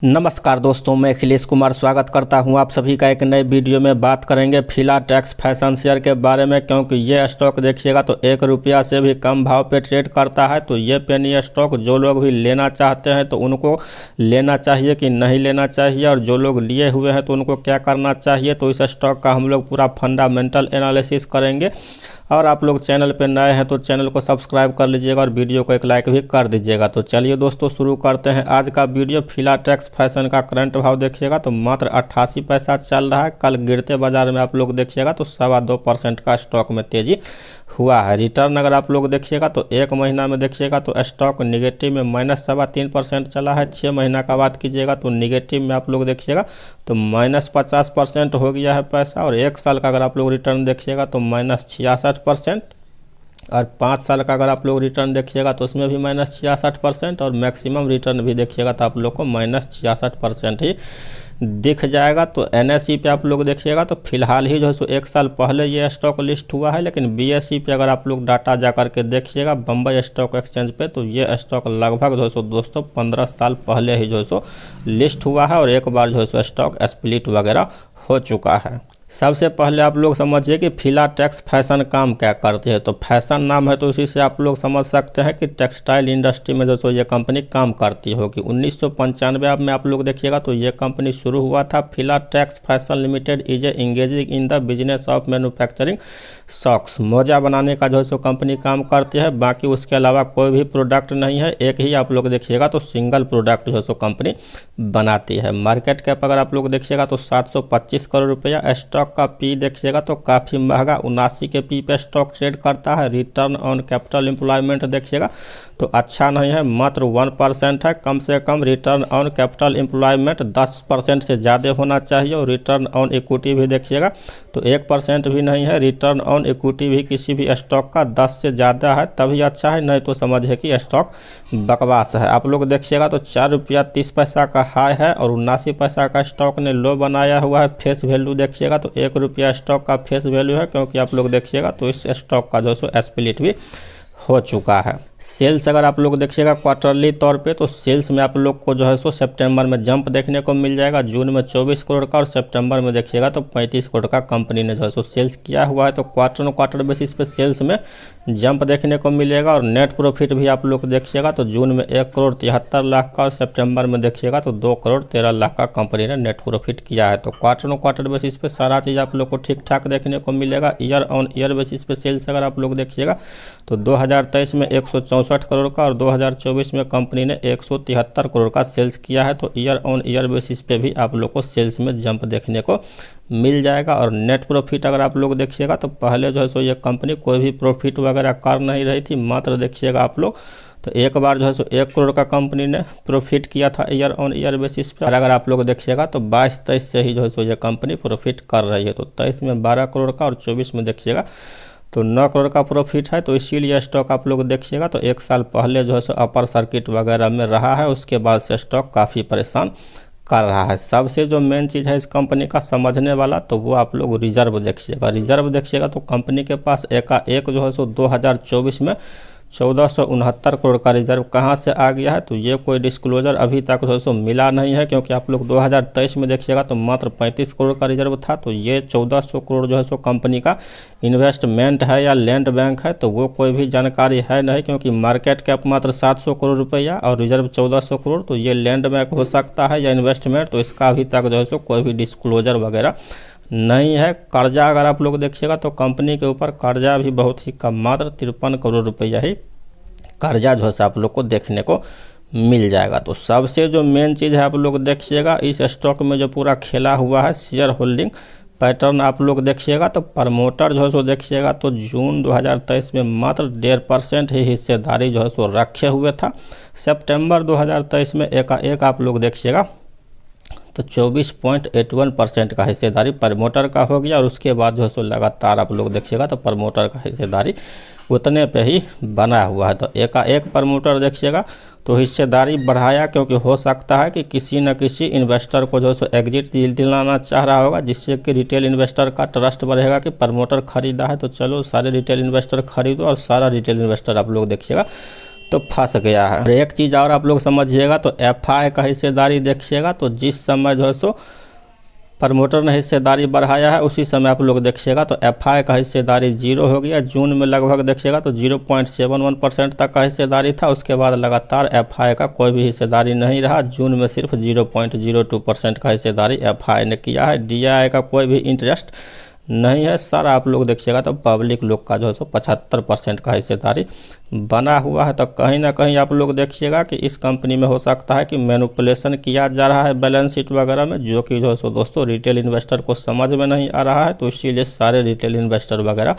नमस्कार दोस्तों, मैं अखिलेश कुमार स्वागत करता हूं आप सभी का एक नए वीडियो में। बात करेंगे फिलाटेक्स फैशन शेयर के बारे में, क्योंकि ये स्टॉक देखिएगा तो ₹1 से भी कम भाव पे ट्रेड करता है। तो ये पेनी स्टॉक जो लोग भी लेना चाहते हैं तो उनको लेना चाहिए कि नहीं लेना चाहिए, और जो लोग लिए हुए हैं तो उनको क्या करना चाहिए। तो इस स्टॉक का हम लोग पूरा फंडामेंटल एनालिसिस करेंगे। और आप लोग चैनल पर नए हैं तो चैनल को सब्सक्राइब कर लीजिएगा और वीडियो को एक लाइक भी कर दीजिएगा। तो चलिए दोस्तों शुरू करते हैं आज का वीडियो। फिलाटेक्स फैशन का करंट भाव देखिएगा तो मात्र 88 पैसा चल रहा है। कल गिरते बाजार में आप लोग देखिएगा तो 2.25% का स्टॉक में तेजी हुआ है। रिटर्न अगर आप लोग देखिएगा तो एक महीना में देखिएगा तो स्टॉक निगेटिव में -3.25% चला है। 6 महीना का बात कीजिएगा तो निगेटिव में आप लोग देखिएगा तो -50% हो गया है पैसा। और 1 साल का अगर आप लोग रिटर्न देखिएगा तो -66%, और 5 साल का अगर आप लोग रिटर्न देखिएगा तो उसमें भी -66%, और मैक्सिमम रिटर्न भी देखिएगा तो आप लोग को -66% ही दिख जाएगा। तो NSE पे आप लोग देखिएगा तो फिलहाल ही जो है सो 1 साल पहले ये स्टॉक लिस्ट हुआ है, लेकिन BSE पे अगर आप लोग डाटा जा करके देखिएगा बम्बई स्टॉक एक्सचेंज पे, तो ये स्टॉक लगभग जो है सो दोस्तों 15 साल पहले ही जो है सो लिस्ट हुआ है, और एक बार जो है सो स्टॉक स्प्लिट वगैरह हो चुका है। सबसे पहले आप लोग समझिए कि फिलाटेक्स फैशन काम क्या करती है। तो फैशन नाम है तो इसी से आप लोग समझ सकते हैं कि टेक्सटाइल इंडस्ट्री में जो सो ये कंपनी काम करती होगी। 1995 में आप लोग देखिएगा तो ये कंपनी शुरू हुआ था। Filatex fashion limited is engaging in the business of manufacturing socks. मोजा बनाने का जो है सो कंपनी काम करती है, बाकी उसके अलावा कोई भी प्रोडक्ट नहीं है। एक ही आप लोग देखिएगा तो सिंगल प्रोडक्ट जो है सो कंपनी बनाती है। मार्केट कैप अगर आप लोग देखिएगा तो 725 करोड़ रुपया। स्टॉक का पी देखिएगा तो काफ़ी महंगा 79 के पी पे स्टॉक ट्रेड करता है। रिटर्न ऑन कैपिटल एम्प्लॉयमेंट देखिएगा तो अच्छा नहीं है, मात्र 1% है। कम से कम रिटर्न ऑन कैपिटल एम्प्लॉयमेंट 10% से ज़्यादा होना चाहिए। और रिटर्न ऑन इक्विटी भी देखिएगा तो 1% भी नहीं है। रिटर्न ऑन इक्विटी भी किसी भी स्टॉक का 10 से ज़्यादा है तभी अच्छा है, नहीं तो समझिए कि स्टॉक बकवास है। आप लोग देखिएगा तो ₹4.30 का हाई है और 79 पैसा का स्टॉक ने लो बनाया हुआ है। फेस वैल्यू देखिएगा तो ₹1 स्टॉक का फेस वैल्यू है, क्योंकि आप लोग देखिएगा तो इस स्टॉक का जो है स्प्लिट भी हो चुका है। सेल्स अगर आप लोग देखिएगा क्वार्टरली तौर पे तो सेल्स में आप लोग को जो है सो सितंबर में जंप देखने को मिल जाएगा। जून में 24 करोड़ का और सितंबर में देखिएगा तो 35 करोड़ का कंपनी ने जो है सो सेल्स किया हुआ है। तो क्वार्टर बेसिस पे सेल्स में जंप देखने को मिलेगा। और नेट प्रॉफिट भी आप लोग देखिएगा तो जून में 1,73,00,000 का और सितंबर में देखिएगा तो 2,13,00,000 का कंपनी ने नेट प्रॉफिट किया है। तो क्वार्टर बेसिस पे सारा चीज़ आप लोग को ठीक ठाक देखने को मिलेगा। ईयर ऑन ईयर बेसिस पे सेल्स अगर आप लोग देखिएगा तो 2023 में 164 करोड़ का और 2024 में कंपनी ने 173 करोड़ का सेल्स किया है। तो ईयर ऑन ईयर बेसिस पे भी आप लोग को सेल्स में जंप देखने को मिल जाएगा। और नेट प्रॉफिट अगर आप लोग देखिएगा तो पहले जो है सो ये कंपनी कोई भी प्रॉफिट वगैरह कर नहीं रही थी, मात्र देखिएगा आप लोग तो एक बार जो है सो 1 करोड़ का कंपनी ने प्रॉफिट किया था ईयर ऑन ईयर बेसिस पे। और अगर आप लोग देखिएगा तो 22-23 से ही जो है सो ये कंपनी प्रॉफिट कर रही है। तो 23 में 12 करोड़ का और 24 में देखिएगा तो 9 करोड़ का प्रॉफिट है। तो इसीलिए स्टॉक आप लोग देखिएगा तो 1 साल पहले जो है सो अपर सर्किट वगैरह में रहा है, उसके बाद से स्टॉक काफ़ी परेशान कर रहा है। सबसे जो मेन चीज़ है इस कंपनी का समझने वाला तो वो आप लोग रिजर्व देखिएगा। रिजर्व देखिएगा तो कंपनी के पास एक जो है सो 2024 में 1469 करोड़ का रिजर्व कहाँ से आ गया है। तो ये कोई डिस्क्लोजर अभी तक जो है सो मिला नहीं है, क्योंकि आप लोग 2023 में देखिएगा तो मात्र 35 करोड़ का रिजर्व था। तो ये 1400 करोड़ जो है सो कंपनी का इन्वेस्टमेंट है या लैंड बैंक है, तो वो कोई भी जानकारी है नहीं, क्योंकि मार्केट कैप मात्र 700 करोड़ रुपया और रिजर्व 1400 करोड़। तो ये लैंड बैंक हो सकता है या इन्वेस्टमेंट, तो इसका अभी तक जो है सो कोई भी डिस्क्लोजर वगैरह नहीं है। कर्जा अगर आप लोग देखिएगा तो कंपनी के ऊपर कर्जा भी बहुत ही कम, मात्र 53 करोड़ रुपया ही कर्जा जो है आप लोग को देखने को मिल जाएगा। तो सबसे जो मेन चीज़ है आप लोग देखिएगा इस स्टॉक में जो पूरा खेला हुआ है शेयर होल्डिंग पैटर्न आप लोग देखिएगा तो प्रमोटर जो है सो देखिएगा तो जून 2023 में मात्र 1.5% ही हिस्सेदारी जो है सो रखे हुए था। सितंबर 2023 में एकाएक आप लोग देखिएगा तो 24.81% का हिस्सेदारी प्रमोटर का हो गया। और उसके बाद जो है सो लगातार आप लोग देखिएगा तो प्रमोटर का हिस्सेदारी उतने पे ही बना हुआ है। तो एकाएक प्रमोटर देखिएगा तो हिस्सेदारी बढ़ाया, क्योंकि हो सकता है कि किसी न किसी इन्वेस्टर को जो है सो एग्जिट दिलाना चाह रहा होगा, जिससे कि रिटेल इन्वेस्टर का ट्रस्ट बढ़ेगा कि प्रमोटर खरीदा है तो चलो सारे रिटेल इन्वेस्टर खरीदो। और सारा रिटेल इन्वेस्टर आप लोग देखिएगा तो फंस गया है। और एक चीज़ और आप लोग समझिएगा, तो एफआई का हिस्सेदारी देखिएगा, तो जिस समय जो है सो प्रमोटर ने हिस्सेदारी बढ़ाया है उसी समय आप लोग देखिएगा तो एफआई का हिस्सेदारी 0 हो गया। जून में लगभग देखिएगा तो 0.71% तक का हिस्सेदारी था, उसके बाद लगातार एफआई का कोई भी हिस्सेदारी नहीं रहा। जून में सिर्फ 0.02% का हिस्सेदारी एफआई ने किया है। डीआई का कोई भी इंटरेस्ट नहीं है। सर आप लोग देखिएगा तो पब्लिक लोग का जो है सो 75% का हिस्सेदारी बना हुआ है। तो कहीं ना कहीं आप लोग देखिएगा कि इस कंपनी में हो सकता है कि मैनिपुलेशन किया जा रहा है बैलेंस शीट वगैरह में, जो कि जो है सो दोस्तों रिटेल इन्वेस्टर को समझ में नहीं आ रहा है। तो इसीलिए सारे रिटेल इन्वेस्टर वगैरह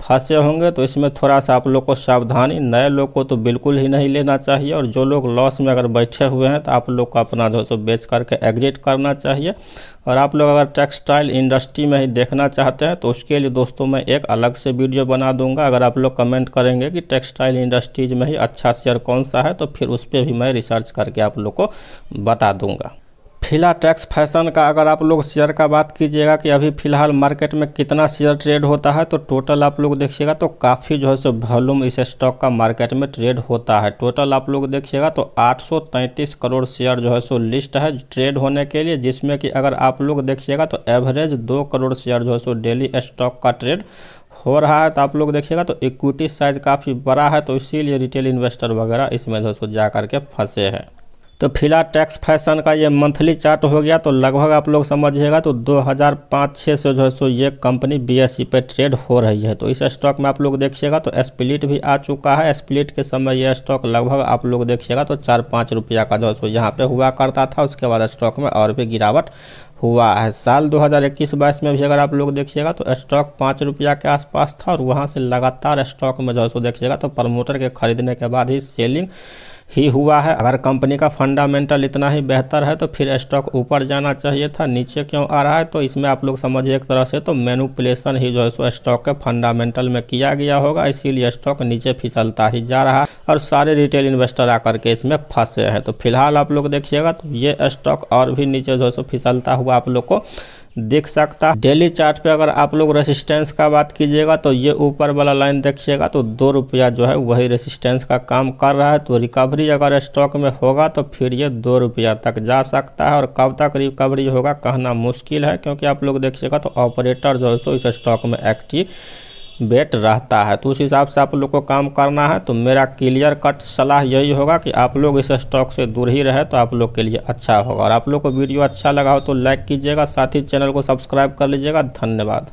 फंसे होंगे। तो इसमें थोड़ा सा आप लोग को सावधानी, नए लोग को तो बिल्कुल ही नहीं लेना चाहिए, और जो लोग लॉस में अगर बैठे हुए हैं तो आप लोग को अपना जो है सो बेच करके एग्जिट करना चाहिए। और आप लोग अगर टेक्सटाइल इंडस्ट्री में ही देखना चाहते हैं तो उसके लिए दोस्तों मैं एक अलग से वीडियो बना दूंगा। अगर आप लोग कमेंट करेंगे कि टेक्सटाइल इंडस्ट्रीज में ही अच्छा शेयर कौन सा है, तो फिर उस पर भी मैं रिसर्च करके आप लोग को बता दूंगा। फिलाटेक्स फैशन का अगर आप लोग शेयर का बात कीजिएगा कि अभी फ़िलहाल मार्केट में कितना शेयर ट्रेड होता है, तो टोटल आप लोग देखिएगा तो काफ़ी जो है सो वॉल्यूम इस स्टॉक का मार्केट में ट्रेड होता है। टोटल आप लोग देखिएगा तो 833 करोड़ शेयर जो है सो लिस्ट है ट्रेड होने के लिए, जिसमें कि अगर आप लोग देखिएगा तो एवरेज 2 करोड़ शेयर जो है सो डेली स्टॉक का ट्रेड हो रहा है। तो आप लोग देखिएगा तो इक्विटी साइज काफ़ी बड़ा है, तो इसीलिए रिटेल इन्वेस्टर वगैरह इसमें जो है सो जा करके फंसे हैं। तो फिलाटेक्स फैशन का ये मंथली चार्ट हो गया, तो लगभग आप लोग समझिएगा तो 2005-06 से जो है सो ये कंपनी बीएसई पे ट्रेड हो रही है। तो इस स्टॉक में आप लोग देखिएगा तो स्प्लिट भी आ चुका है। स्प्लिट के समय ये स्टॉक लगभग आप लोग देखिएगा तो 4-5 रुपया का जो है सो यहाँ पे हुआ करता था। उसके बाद स्टॉक में और भी गिरावट हुआ है। साल 2021-22 में भी अगर आप लोग देखिएगा तो स्टॉक 5 रुपया के आसपास था, और वहाँ से लगातार स्टॉक में जो है सो देखिएगा तो प्रमोटर के खरीदने के बाद ही सेलिंग ही हुआ है। अगर कंपनी का फंडामेंटल इतना ही बेहतर है तो फिर स्टॉक ऊपर जाना चाहिए था, नीचे क्यों आ रहा है? तो इसमें आप लोग समझिए एक तरह से तो मैनिपुलेशन ही जो है सो स्टॉक के फंडामेंटल में किया गया होगा, इसीलिए स्टॉक नीचे फिसलता ही जा रहा है और सारे रिटेल इन्वेस्टर आकर के इसमें फंसे हैं। तो फिलहाल आप लोग देखिएगा तो ये स्टॉक और भी नीचे जो है सो फिसलता हुआ आप लोग को दिख सकता है। डेली चार्ट पे अगर आप लोग रेसिस्टेंस का बात कीजिएगा तो ये ऊपर वाला लाइन देखिएगा तो 2 रुपया जो है वही रेसिस्टेंस का काम कर रहा है। तो रिकवरी अगर स्टॉक में होगा तो फिर ये 2 रुपया तक जा सकता है, और कब तक रिकवरी होगा कहना मुश्किल है, क्योंकि आप लोग देखिएगा तो ऑपरेटर जो है सो इस स्टॉक में एक्टिव वेट रहता है। तो उस हिसाब से आप लोग को काम करना है। तो मेरा क्लियर कट सलाह यही होगा कि आप लोग इस स्टॉक से दूर ही रहे तो आप लोग के लिए अच्छा होगा। और आप लोग को वीडियो अच्छा लगा हो तो लाइक कीजिएगा, साथ ही चैनल को सब्सक्राइब कर लीजिएगा। धन्यवाद।